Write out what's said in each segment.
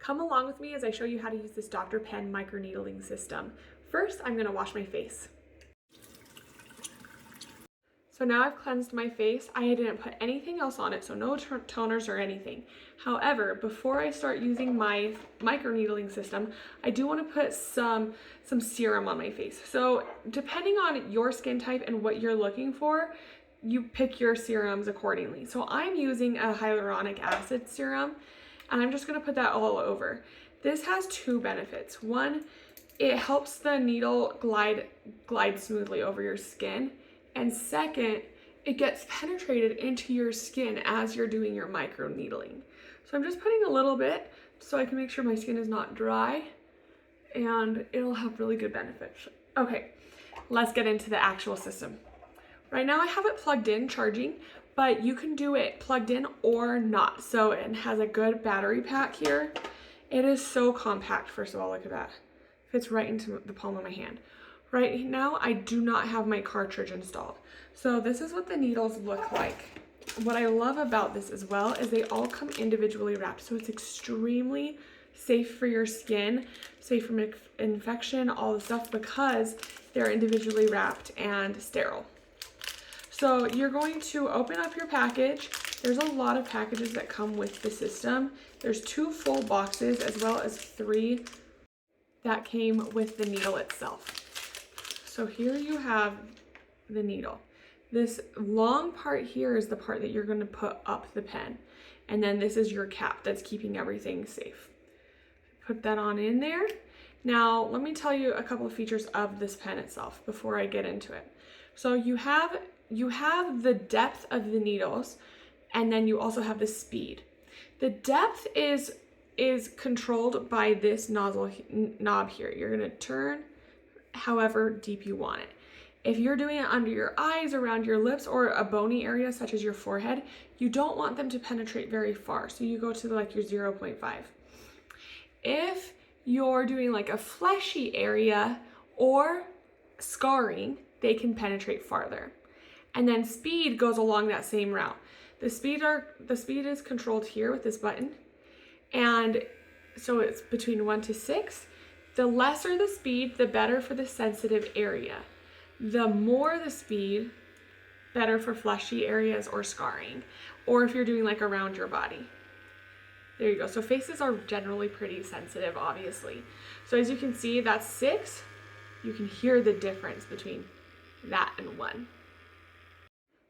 Come along with me as I show you how to use this Dr. Pen microneedling system. First, I'm going to wash my face. So now I've cleansed my face. I didn't put anything else on it, so no toners or anything. However, before I start using my microneedling system, I do want to put some serum on my face. So depending on your skin type and what you're looking for, you pick your serums accordingly. So I'm using a hyaluronic acid serum, and I'm just going to put that all over. This has two benefits. One, it helps the needle glide smoothly over your skin. And second, it gets penetrated into your skin as you're doing your microneedling. So I'm just putting a little bit so I can make sure my skin is not dry, and it'll have really good benefits. Okay, let's get into the actual system. Right now I have it plugged in, charging, but you can do it plugged in or not. So it has a good battery pack here. It is so compact, first of all, look at that. Fits right into the palm of my hand. Right now, I do not have my cartridge installed. So this is what the needles look like. What I love about this as well is they all come individually wrapped. So it's extremely safe for your skin, safe from infection, all the stuff, because they're individually wrapped and sterile. So you're going to open up your package. There's a lot of packages that come with the system. There's 2 full boxes as well as 3 that came with the needle itself. So here you have the needle. This long part here is the part that you're going to put up the pen. And then this is your cap that's keeping everything safe. Put that on in there. Now, let me tell you a couple of features of this pen itself before I get into it. So you have the depth of the needles, and then you also have the speed. The depth is controlled by this nozzle knob here. You're going to turn however deep you want it. If you're doing it under your eyes, around your lips, or a bony area such as your forehead, you don't want them to penetrate very far. So you go to like your 0.5. If you're doing like a fleshy area or scarring, they can penetrate farther. And then speed goes along that same route. The speed is controlled here with this button. And so it's between 1 to 6. The lesser the speed, the better for the sensitive area. The more the speed, better for fleshy areas or scarring, or if you're doing like around your body. There you go. So faces are generally pretty sensitive, obviously. So as you can see, that's 6. You can hear the difference between that and 1.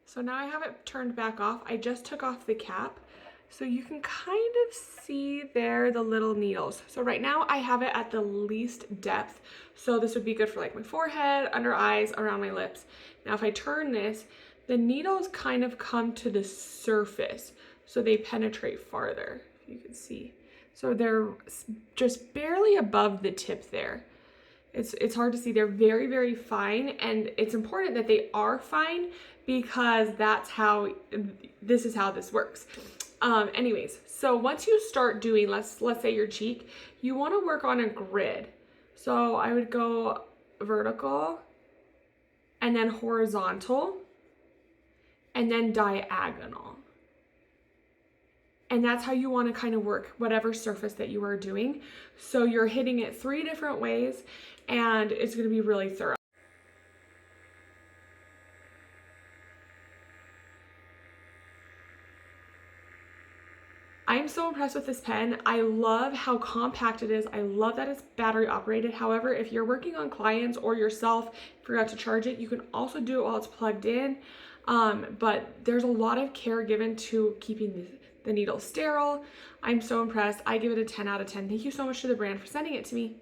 So now I have it turned back off. I just took off the cap. So you can kind of see there the little needles. So right now I have it at the least depth. So this would be good for like my forehead, under eyes, around my lips. Now if I turn this, the needles kind of come to the surface. So they penetrate farther, if you can see. So they're just barely above the tip there. It's hard to see. They're very, very fine, and it's important that they are fine because this is how this works. Anyways, so once you start doing, let's say your cheek, you want to work on a grid. So I would go vertical and then horizontal and then diagonal. And that's how you want to kind of work whatever surface that you are doing. So you're hitting it 3 different ways, and it's going to be really thorough. I'm so impressed with this pen. I love how compact it is. I love that it's battery operated. However, if you're working on clients or yourself, forgot to charge it, you can also do it while it's plugged in. But there's a lot of care given to keeping the needle sterile. I'm so impressed. I give it a 10 out of 10. Thank you so much to the brand for sending it to me.